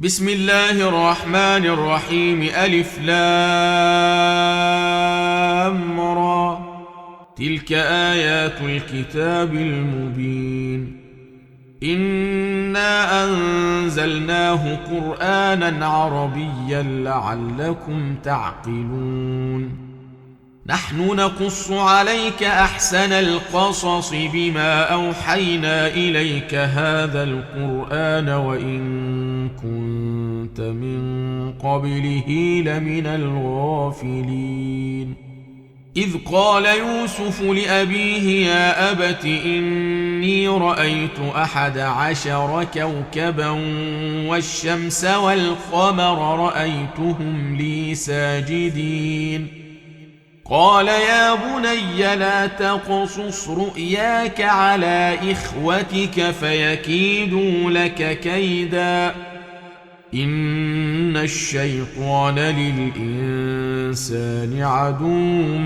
بسم الله الرحمن الرحيم. ألف لام را. تلك آيات الكتاب المبين. إنا أنزلناه قرآنا عربيا لعلكم تعقلون. نحن نقص عليك أحسن القصص بما أوحينا إليك هذا القرآن وإن كنت من قبله لمن الغافلين. إذ قال يوسف لأبيه يا أبت إني رأيت 11 كوكبا والشمس والقمر رأيتهم لي ساجدين. قال يا بني لا تقصص رؤياك على إخوتك فيكيدوا لك كيدا إن الشيطان للإنسان عدو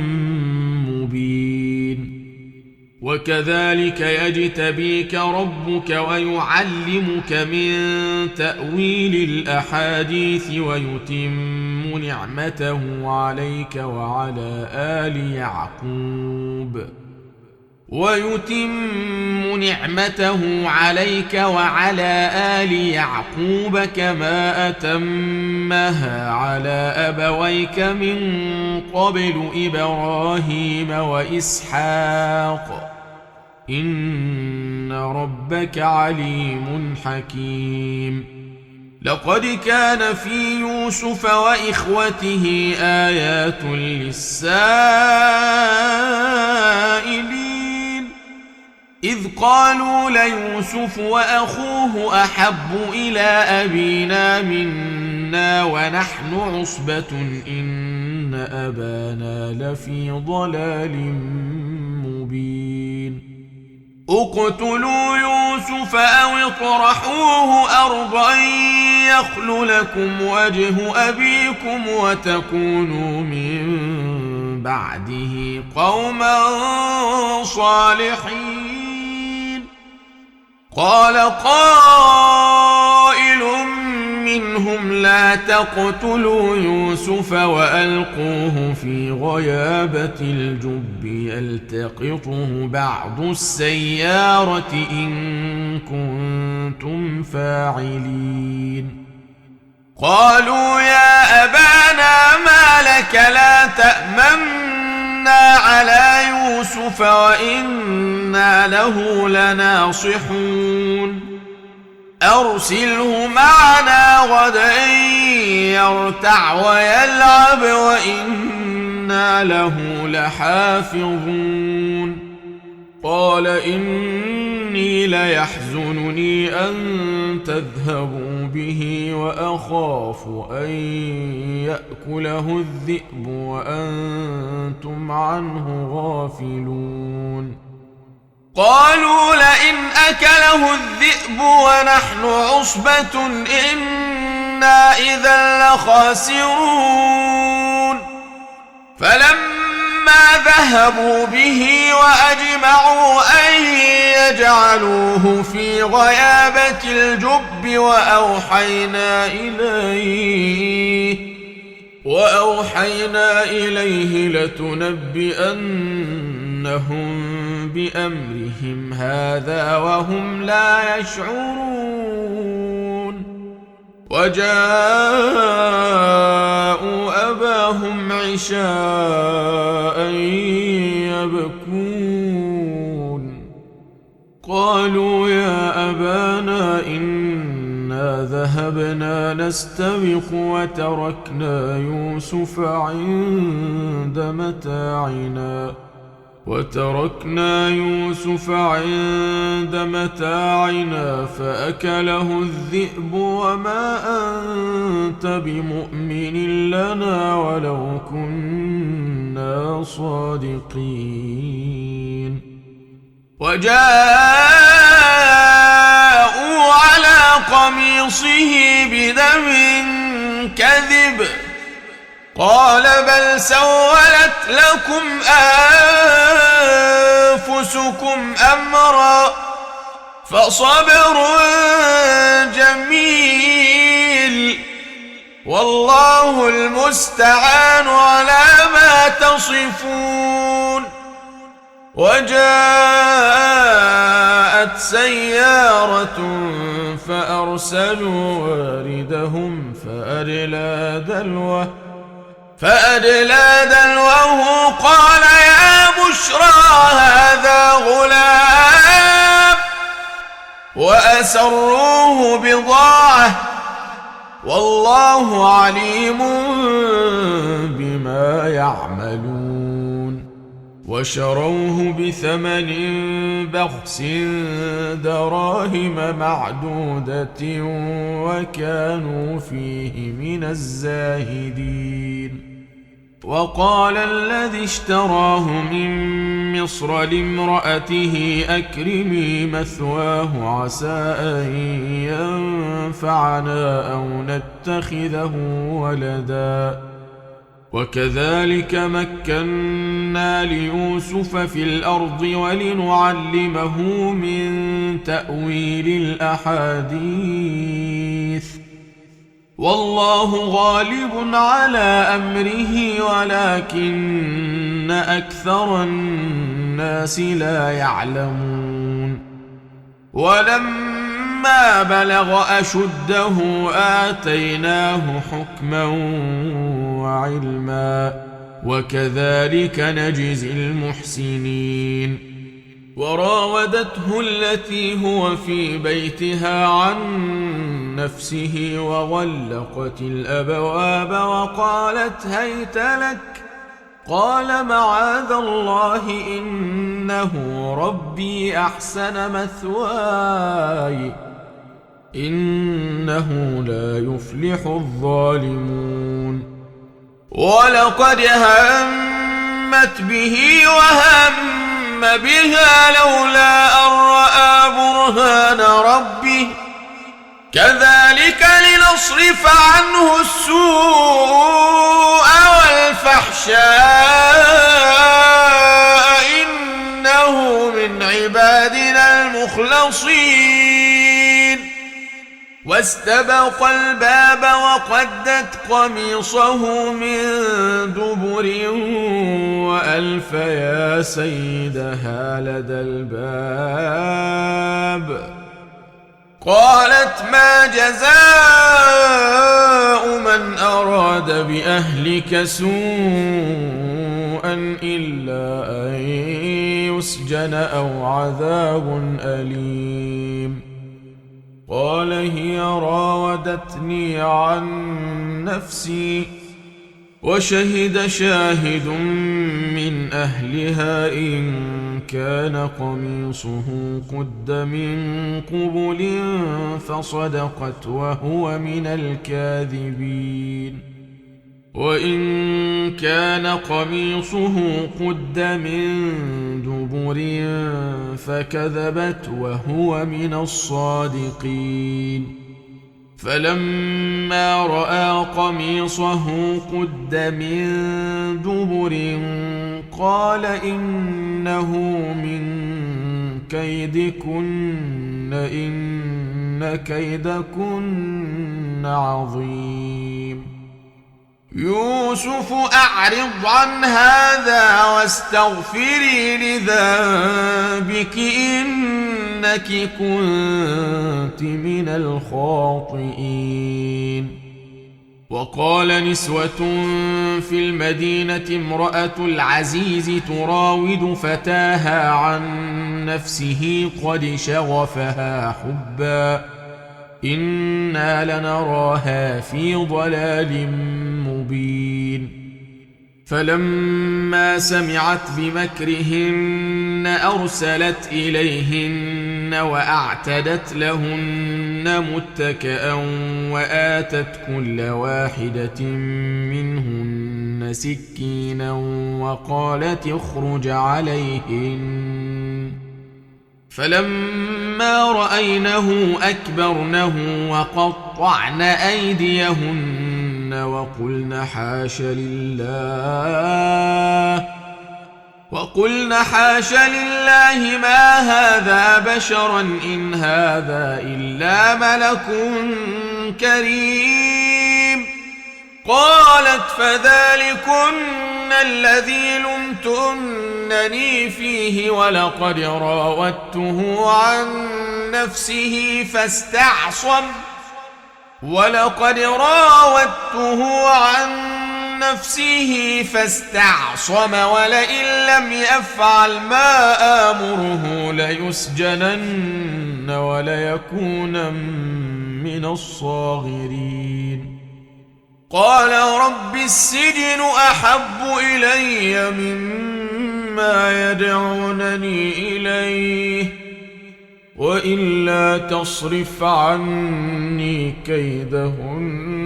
مبين. وكذلك يجتبيك ربك ويعلمك من تأويل الأحاديث ويتم نعمته عليك وعلى آل يعقوب كما أتمها على أبويك من قبل إبراهيم وإسحاق إن ربك عليم حكيم. لقد كان في يوسف وإخوته آيات للسائلين إذ قالوا ليوسف وأخوه أحب إلى أبينا منا ونحن عصبة إن أبانا لفي ضلال مبين. اقتلوا يوسف أو اطرحوه أرضا يخل لكم وجه أبيكم وتكونوا من بعده قوما صالحين. قال قائل منهم لا تقتلوا يوسف وألقوه في غيابة الجب يلتقطه بعض السيارة إن كنتم فاعلين. قالوا يا أبانا ما لك لا تأمنا على يوسف وإنا له لناصحون أرسله معنا غدا يرتع ويلعب وإنا له لحافظون. قال إني ليحزنني أن تذهبوا به وأخاف أن يأكله الذئب وأنتم عنه غافلون. قالوا لئن أكله الذئب ونحن عصبة إنا إذا لخاسرون. فلما ذهبوا به وأجمعوا أن يجعلوه في غيابة الجب وأوحينا إليه لتنبئنهم بأمرهم هذا وهم لا يشعرون. وجاءوا أباهم عشاء يبكون. قالوا يا أبانا إنا ذهبنا نستبق وتركنا يوسف عند متاعنا فأكله الذئب وما أنت بمؤمن لنا ولو كنا صادقين. وجاءوا على قميصه بدم كذب قال بل سولت لكم أنفسكم أمرا فصبر جميل والله المستعان على ما تصفون. وجاءت سيارة فأرسلوا واردهم فأدلى دلوه قال يا بشرى هذا غلام وأسروه بضاعة والله عليم بما يعملون. وشروه بثمن بخس دراهم معدودة وكانوا فيه من الزاهدين. وقال الذي اشتراه من مصر لامرأته أكرمي مثواه عسى أن ينفعنا أو نتخذه ولدا. وكذلك مكنا ليوسف في الأرض ولنعلمه من تأويل الأحاديث والله غالب على أمره ولكن أكثر الناس لا يعلمون. ولما بلغ أشده آتيناه حكما وعلما وكذلك نجزي المحسنين. وراودته التي هو في بيتها عن نفسه وغلقت الأبواب وقالت هيت لك قال معاذ الله إنه ربي أحسن مثواي إنه لا يفلح الظالمون. ولقد همت به وهم بها لولا أن رأى برهان ربه كذلك لنصرف عنه السوء والفحشاء إنه من عبادنا المخلصين. واستبق الباب وقدت قميصه من دبر وألف يا سيدها لدى الباب قالت ما جزاء من أراد بأهلك سوءا إلا أن يسجن أو عذاب أليم. قال هي راودتني عن نفسي وشهد شاهد من أهلها إن كان قميصه قد من قبل فصدقت وهو من الكاذبين. وإن كان قميصه قد من دبر فكذبت وهو من الصادقين. فلما رأى قميصه قد من دبر قال إنه من كيدكن إن كيدكن عظيم. يوسف أعرض عن هذا واستغفري لذنبك إنك كنت من الخاطئين. وقال نسوة في المدينة امرأة العزيز تراود فتاها عن نفسه قد شغفها حبا إنا لنراها في ضلال مبين. فلما سمعت بمكرهن أرسلت إليهن وأعتدت لهن متكئا وآتت كل واحدة منهن سكينا وقالت اخرج عليهن. فلما رأينه أكبرنه وقطعن أيديهن وقلن حاش لله ما هذا بشرا إن هذا إلا ملك كريم. قالت فذلكن الذي لمتنني فيه ولقد راودته عن نفسه فاستعصم ولئن لم يفعل ما آمره ليسجنن وليكون من الصاغرين قال رب السجن أحب إلي مما يدعونني إليه وإلا تصرف عني كيدهن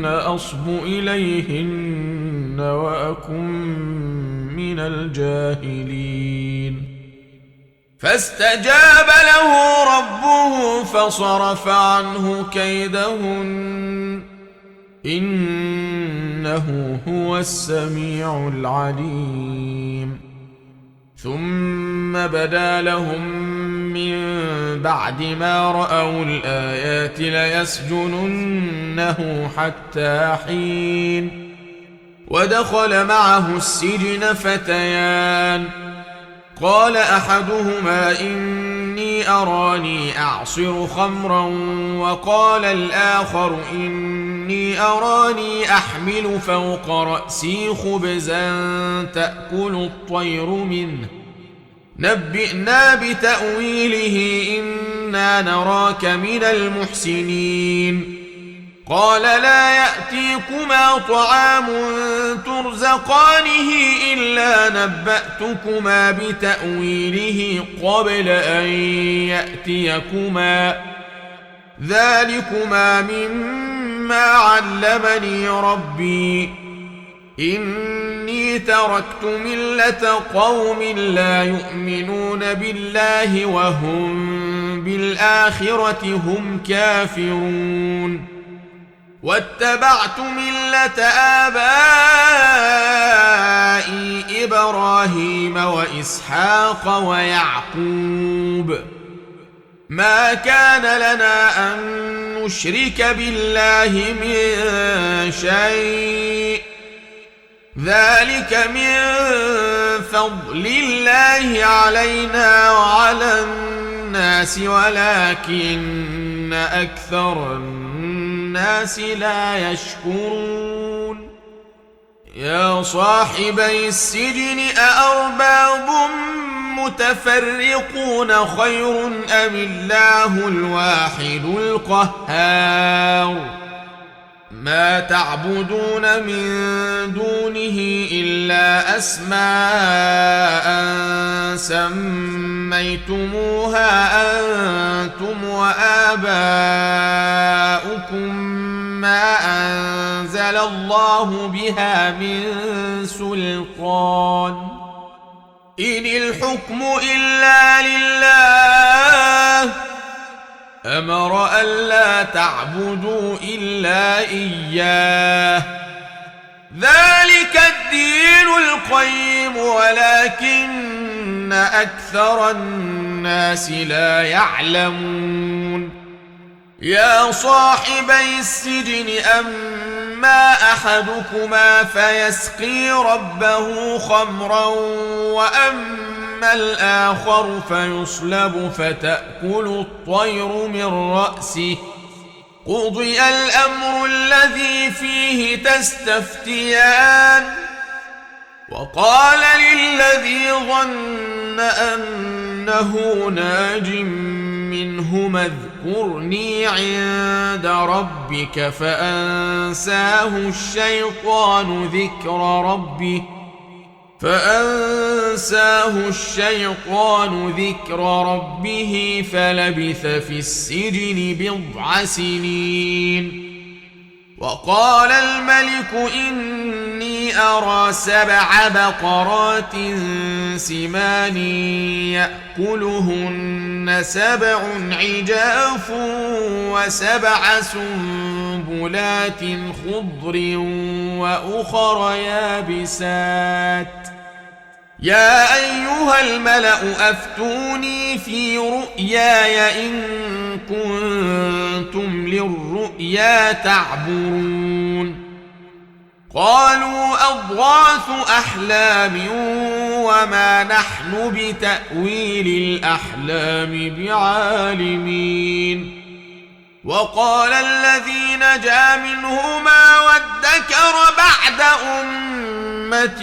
أصب إليهن وأكن من الجاهلين فاستجاب له ربه فصرف عنه كيدهن إنه هو السميع العليم ثم بدا لهم من بعد ما رأوا الآيات ليسجننه حتى حين ودخل معه السجن فتيان قال أحدهما إني أراني أعصر خمرا وقال الآخر إني أراني أحمل فوق رأسي خبزا تأكل الطير منه نبئنا بتأويله إنا نراك من المحسنين قال لا يأتيكما طعام ترزقانه إلا نبأتكما بتأويله قبل أن يأتيكما ذلكما مما علمني ربي إني تركت ملة قوم لا يؤمنون بالله وهم بالآخرة هم كافرون واتبعت ملة آبائي إبراهيم وإسحاق ويعقوب ما كان لنا أن نشرك بالله من شيء ذلك من فضل الله علينا وعلى الناس ولكن أكثر الناس لا يشكرون يا صاحبي السجن أأرباب متفرقون خير أم الله الواحد القهار ما تعبدون من دونه إلا أسماء سميتموها أنتم وآباؤكم ما أنزل الله بها من سلطان إن الحكم إلا لله أمر ألا تعبدوا إلا إياه ذلك الدين القيم ولكن أكثر الناس لا يعلمون يا صاحبي السجن أما أحدكما فيسقي ربه خمرا وأما الآخر فيصلب فتأكل الطير من رأسه قضي الأمر الذي فيه تستفتيان وقال للذي ظن أنه ناج منهما اذكرني عند ربك فأنساه الشيطان ذكر ربه فلبث في السجن بضع سنين وقال الملك إني أرى 7 بقرات سمان يأكلهن 7 عجاف و7 سنبلات خضر وأخر يابسات يا أيها الملأ أفتوني في رؤياي إن كنتم للرؤيا تعبرون قالوا أضغاث أحلام وما نحن بتأويل الأحلام بعالمين. وقال الذي نجا منهما وادكر بعد أمة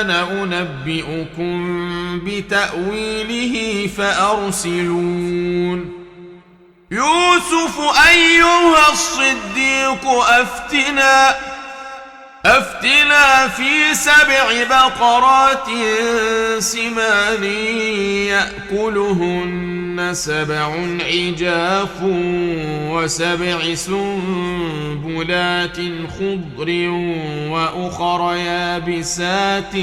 أنا أنبئكم بتأويله فأرسلون. يوسف أيها الصديق أفتنا في 7 بقرات سمان يأكلهن 7 عجاف و7 سنبلات خضر وأخر يابسات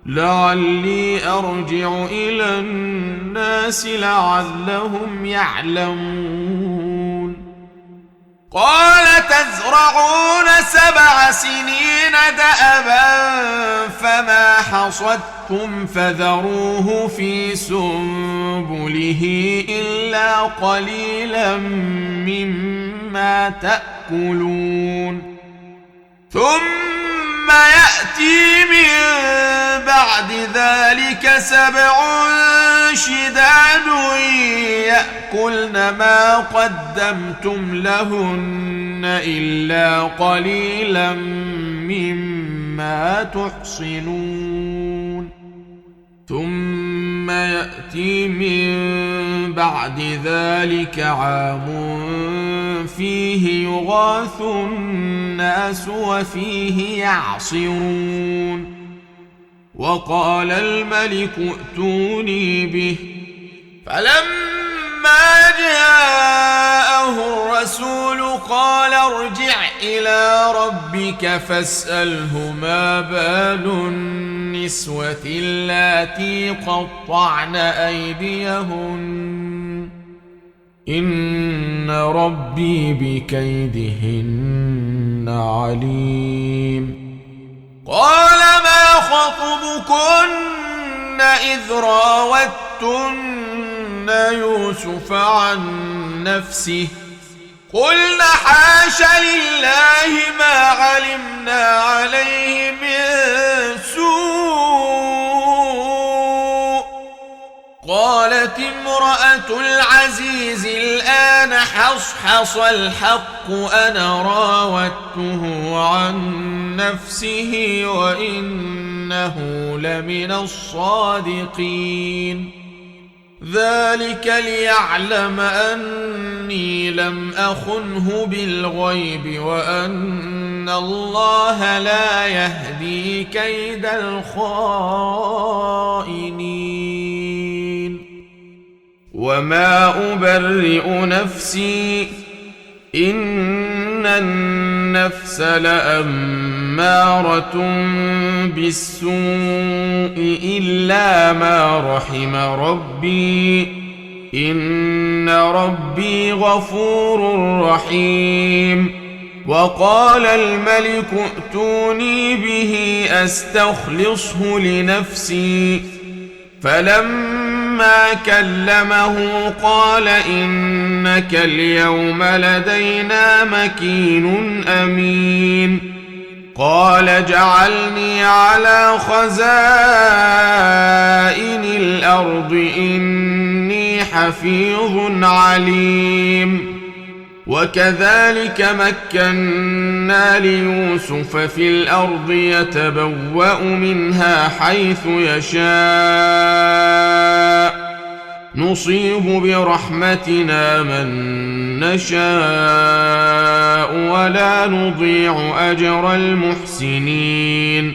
لعلي أرجع إلى الناس لعلهم يعلمون. قال تزرعون 7 سنين دأبا فما حصدتم فذروه في سنبله إلا قليلا مما تأكلون. ثم يأتي من بعد ذلك 7 شداد يأكلن ما قدمتم لهن إلا قليلا مما تحصنون. ثم يأتي من بعد ذلك عام فيه يغاث الناس وفيه يعصرون. وقال الملك ائتوني به فلما جاءه الرسول قال ارجع إلى ربك فاسأله ما بال النسوة اللاتي قطعن أيديهن إن ربي بكيدهن عليم. قال ما خطبكن إذ راوتن يوسف عن نفسه قلنا حاش لله ما علمنا عليه من سوء. قالت امرأة العزيز الآن حصحص الحق أنا راودته عن نفسه وإنه لمن الصادقين. ذلك ليعلم أني لم أخنه بالغيب وأن الله لا يهدي كيد الخائنين. وما أبرئ نفسي إن النفس لأمارة بالسوء إلا ما رحم ربي إن ربي غفور رحيم. وقال الملك ائتوني به أستخلصه لنفسي فلما كلمه قال إنك اليوم لدينا مكين أمين. قال جعلني على خزائن الأرض إني حفيظ عليم. وكذلك مكنا ليوسف في الأرض يتبوأ منها حيث يشاء نصيب برحمتنا من نشاء ولا نضيع أجر المحسنين.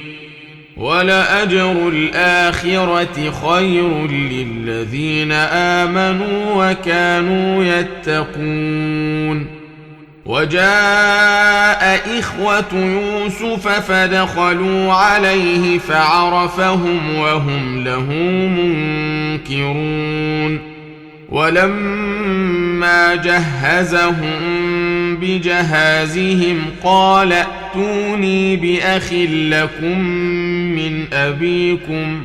ولأجر الآخرة خير للذين آمنوا وكانوا يتقون. وجاء إخوة يوسف فدخلوا عليه فعرفهم وهم له منكرون. ولما جهزهم بجهازهم قال ائتوني بأخ لكم من أبيكم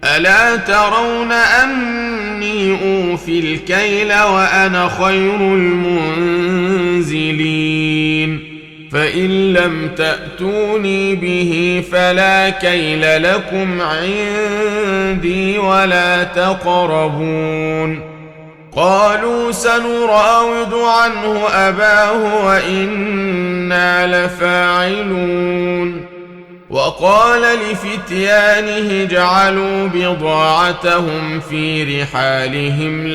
ألا ترون أني أوفي الكيل وأنا خير المنزلين. فإن لم تأتوني به فلا كيل لكم عندي ولا تقربون. قالوا سنراود عنه أباه وإنا لفاعلون. وقال لفتيانه اجعلوا بضاعتهم في رحالهم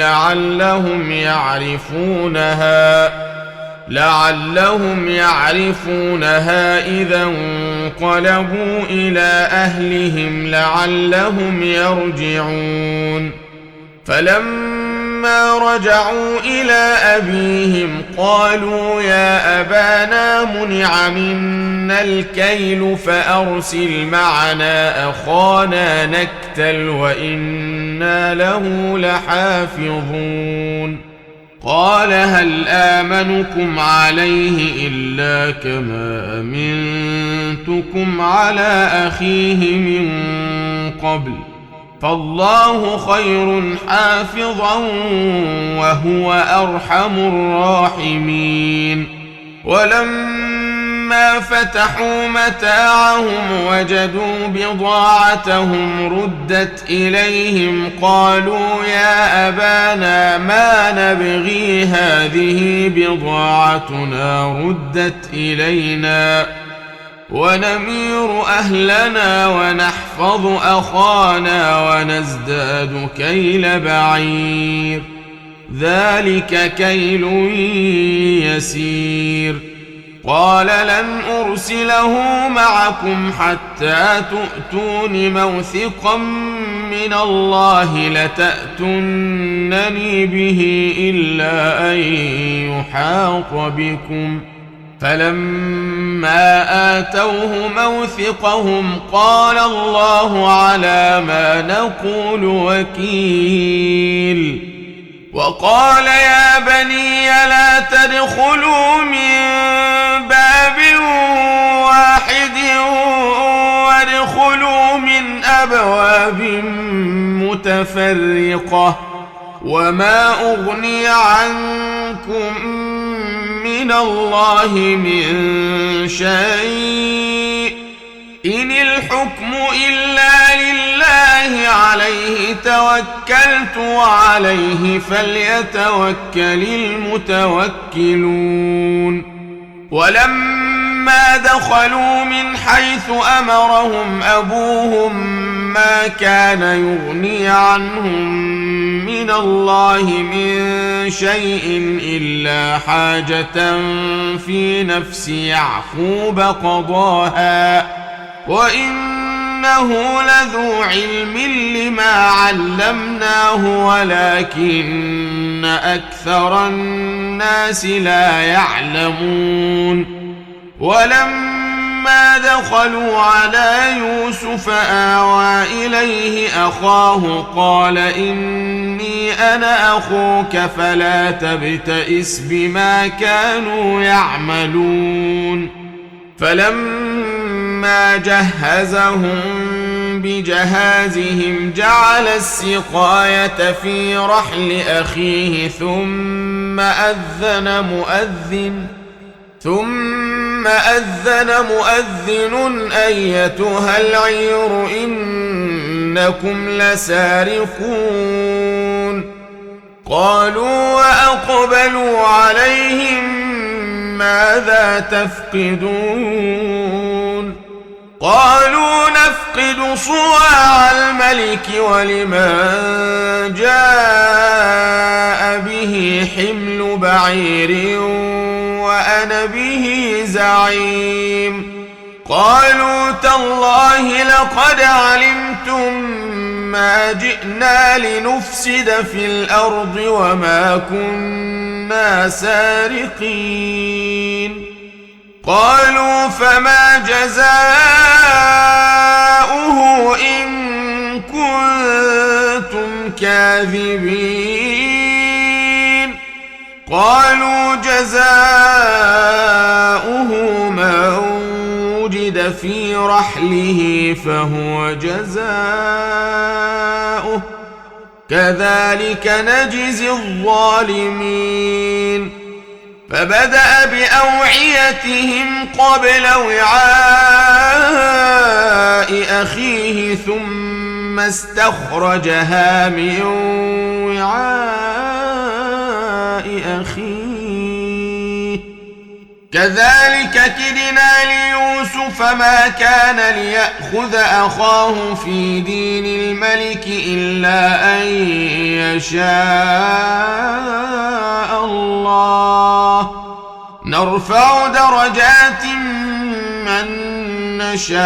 لعلهم يعرفونها إذا انقلبوا إلى أهلهم لعلهم يرجعون. فلما رجعوا إلى أبيهم قالوا يا أبانا منع منا الكيل فأرسل معنا أخانا نكتل وإنا له لحافظون. قال هل آمنكم عليه إلا كما أمنتكم على أخيه من قبل فالله خير حافظا وهو أرحم الراحمين. ولما فتحوا متاعهم وجدوا بضاعتهم ردت إليهم قالوا يا أبانا ما نبغي هذه بضاعتنا ردت إلينا ونمير أهلنا ونحفظ أخانا ونزداد كيل بعير ذلك كيل يسير. قال لن أرسله معكم حتى تؤتون موثقا من الله لتأتونني به إلا أن يحاط بكم. فلما آتوه موثقهم قال الله على ما نقول وكيل. وقال يا بني لا تدخلوا من باب واحد وادخلوا من أبواب متفرقة وما أغني عنكم من الله من شيء إن الحكم إلا لله عليه توكلت وعليه فليتوكل المتوكلون. ولما دخلوا من حيث أمرهم أبوهم ما كان يغني عنهم من الله من شيء إلا حاجة في نفس يعقوب قضاها وإنه لذو علم لما علمناه ولكن أكثر الناس لا يعلمون. ولما دخلوا على يوسف آوى إليه أخاه قال إني أنا أخوك فلا تبتئس بما كانوا يعملون. فلما جهزهم بجهازهم جعل السقاية في رحل أخيه ثم أذن مؤذن أيتها العير إنكم لسارقون. قالوا وأقبلوا عليهم ماذا تفقدون؟ قالوا نفقد صواع الملك ولمن جاء به حمل بعير وأنا به زعيم. قالوا تالله لقد علمتم ما جئنا لنفسد في الأرض وما كنا سارقين. قالوا فما جزاؤه إن كنتم كاذبين؟ قالوا جزاؤه من وجد في رحله فهو جزاؤه كذلك نجزي الظالمين. فبدأ بأوعيتهم قبل وعاء أخيه ثم استخرجها من وعاء أخيه كذلك كدنا ليوسف ما كان ليأخذ أخاه في دين الملك إلا أن يشاء الله نرفع درجات من نشاء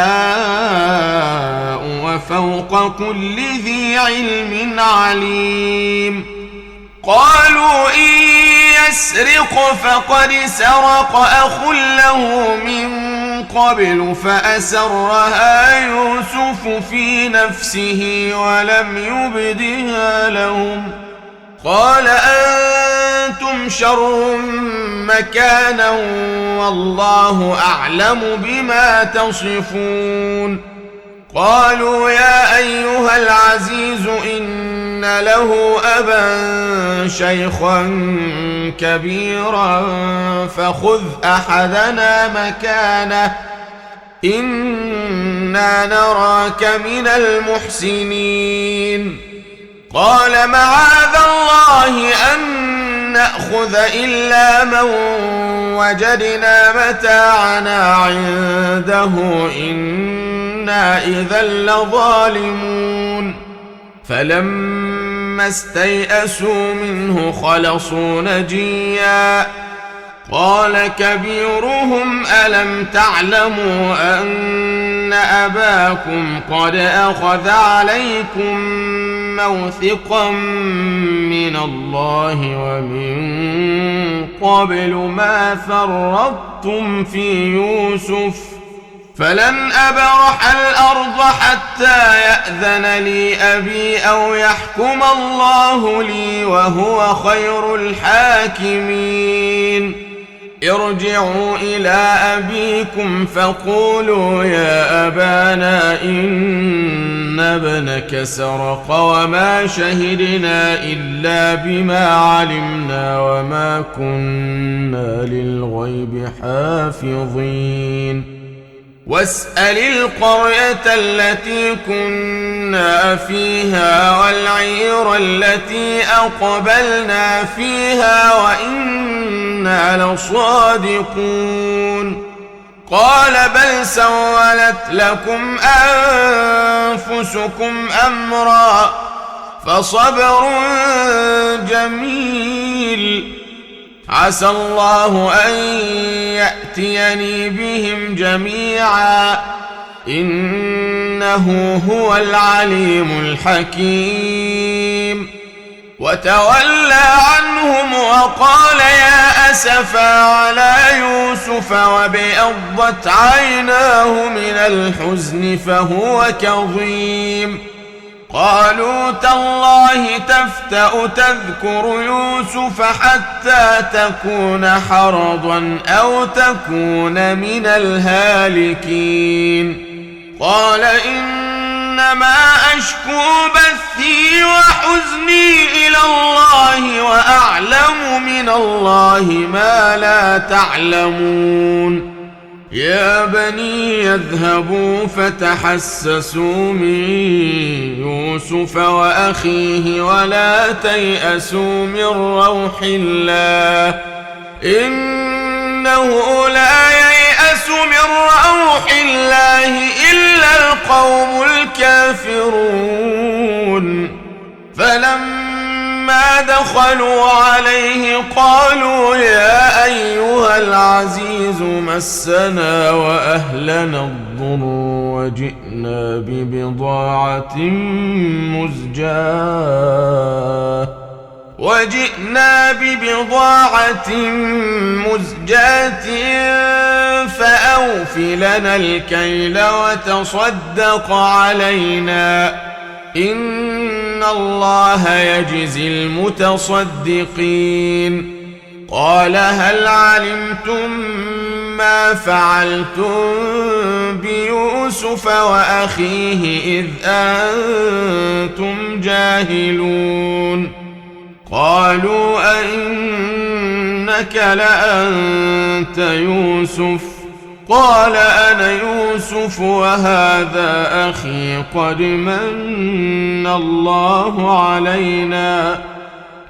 وفوق كل ذي علم عليم قالوا إن يسرق فقد سرق أخ له من قبل فأسرها يوسف في نفسه ولم يبدها لهم قال أنتم شر مكانا والله أعلم بما تصفون قالوا يا أيها العزيز إن له أبا شيخا كبيرا فخذ أحدنا مكانه إنا نراك من المحسنين قال معاذ الله أن نأخذ إلا من وجدنا متاعنا عنده إنا إذا لظالمون فلما استيئسوا منه خلصوا نجيا قال كبيرهم ألم تعلموا أن أباكم قد أخذ عليكم موثقا من الله ومن قبل ما فرطتم في يوسف فلن أبرح الأرض حتى يأذن لي أبي أو يحكم الله لي وهو خير الحاكمين ارجعوا إلى أبيكم فقولوا يا أبانا إن ابنك سرق وما شهدنا إلا بما علمنا وما كنا للغيب حافظين واسأل القرية التي كنا فيها والعير التي أقبلنا فيها وإنا لصادقون قال بل سولت لكم أنفسكم أمرا فصبر جميل عسى الله أن يأتيني بهم جميعا إنه هو العليم الحكيم وتولى عنهم وقال يا أسفا على يوسف وابيضت عيناه من الحزن فهو كظيم قالوا تالله تفتأ تذكر يوسف حتى تكون حرضا أو تكون من الهالكين قال إنما أشكو بثي وحزني إلى الله وأعلم من الله ما لا تعلمون يا بني يذهبوا فتحسسوا من يوسف وأخيه ولا تيأسوا من روح الله إنه لا ييأس من روح الله إلا القوم الكافرون فلما دخلوا عليه قالوا يا أيها العزيز مسنا وأهلنا الضر وجئنا ببضاعة مزجاة فأوف لنا الكيل وتصدق علينا إن الله يجزي المتصدقين قال هل علمتم ما فعلتم بيوسف وأخيه إذ أنتم جاهلون قالوا أئنك لأنت يوسف؟ قال أنا يوسف وهذا أخي قد من الله علينا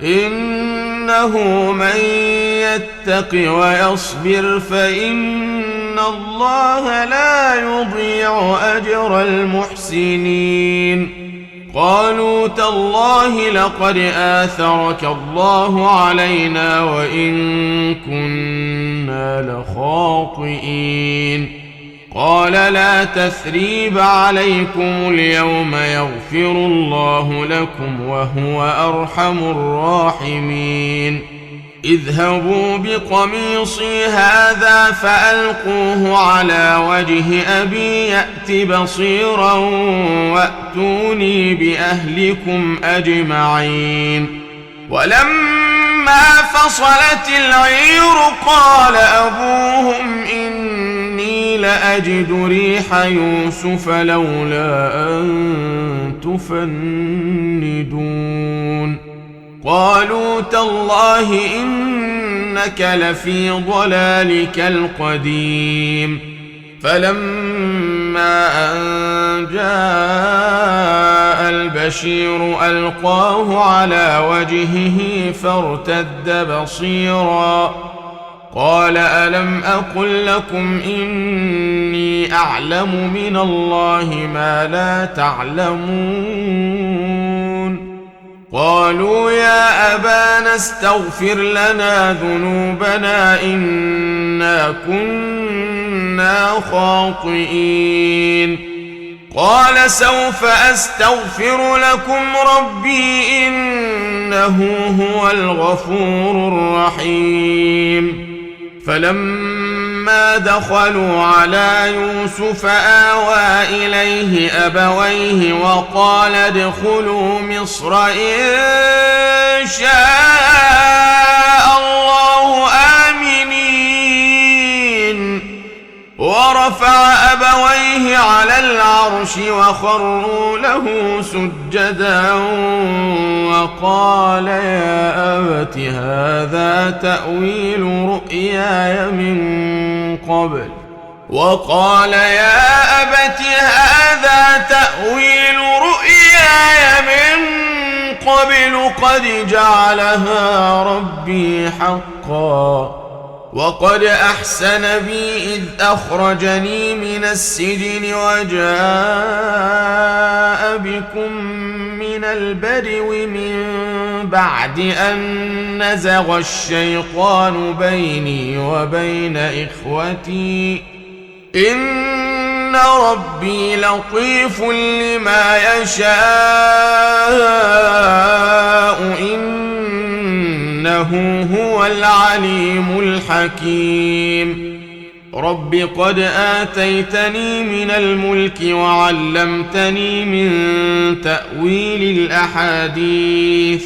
إنه من يتق ويصبر فإن الله لا يضيع أجر المحسنين. قالوا تالله لقد آثرك الله علينا وإن كنا لخاطئين. قال لا تثريب عليكم اليوم يغفر الله لكم وهو أرحم الراحمين. اذهبوا بقميصي هذا فألقوه على وجه أبي يأت بصيرا وأتوني بأهلكم أجمعين. ولما فصلت العير قال أبوهم إني لأجد ريح يوسف لولا أن تفندون. قالوا تالله إنك لفي ضلالك القديم. فلما أن جاء البشير ألقاه على وجهه فارتد بصيرا قال ألم أقل لكم إني أعلم من الله ما لا تعلمون. قالوا يا أبانا استغفر لنا ذنوبنا إنا كنا خاطئين. قال سوف أستغفر لكم ربي إنه هو الغفور الرحيم. فلما دخلوا على يوسف آوى إليه أبويه وقال ادخلوا مصر إن شاء الله آمنين. ورفع أبويه على العرش وخروا له سجدا وقال يا أبت هذا تأويل رؤياي من قبل قد جعلها ربي حقا وقد أحسن بي إذ أخرجني من السجن وجاء بكم من البدو من بعد أن نزغ الشيطان بيني وبين إخوتي إن ربي لطيف لما يشاء إنه هو العليم الحكيم. رب قد آتيتني من الملك وعلمتني من تأويل الأحاديث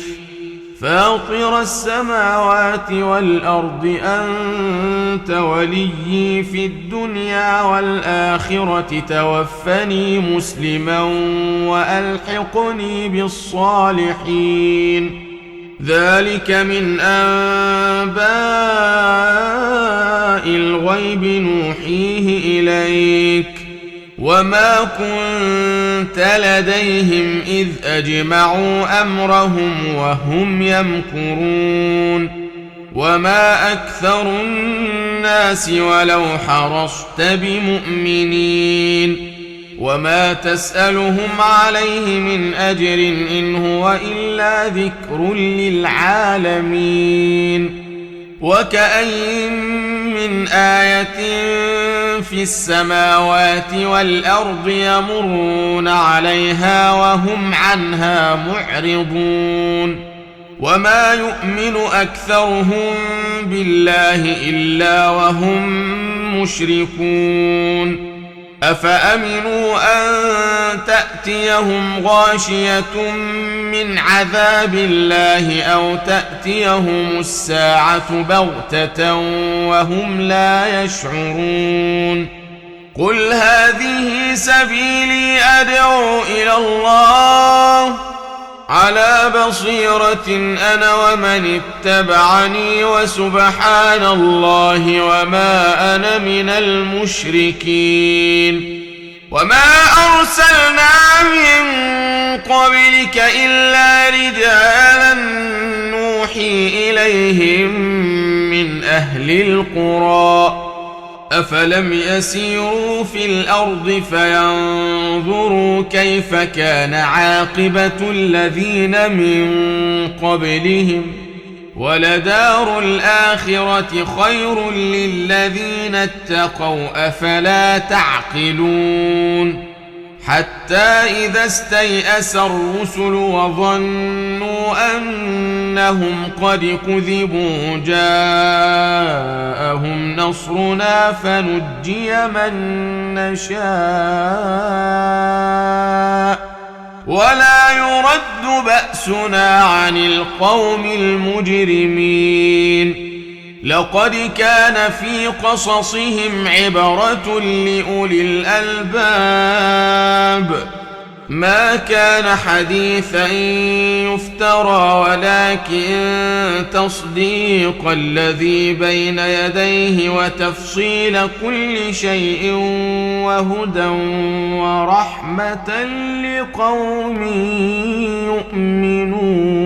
فاطر السماوات والأرض أنت وليي في الدنيا والآخرة توفني مسلما وألحقني بالصالحين. ذلك من أنباء الغيب نوحيه إليك وما كنت لديهم إذ أجمعوا أمرهم وهم يمكرون. وما أكثر الناس ولو حرصت بمؤمنين وما تسألهم عليه من أجر إن هو إلا ذكر للعالمين. وكأين من آية في السماوات والأرض يمرون عليها وهم عنها معرضون. وما يؤمن أكثرهم بالله إلا وهم مشركون. أفأمنوا أن تأتيهم غاشية من عذاب الله أو تأتيهم الساعة بغتة وهم لا يشعرون. قل هذه سبيلي أدعو إلى الله على بصيرة أنا ومن اتبعني وسبحان الله وما أنا من المشركين. وما أرسلنا من قبلك إلا رجالا نوحي إليهم من أهل القرى أفلم يسيروا في الأرض فينظروا كيف كان عاقبة الذين من قبلهم ولدار الآخرة خير للذين اتقوا أفلا تعقلون. حتى إذا استيأس الرسل وظنوا أنهم قد كذبوا جاءهم نصرنا فنجي من نشاء ولا يرد بأسنا عن القوم المجرمين. لقد كان في قصصهم عبرة لأولي الألباب ما كان حديثا يفترى ولكن تصديق الذي بين يديه وتفصيل كل شيء وهدى ورحمة لقوم يؤمنون.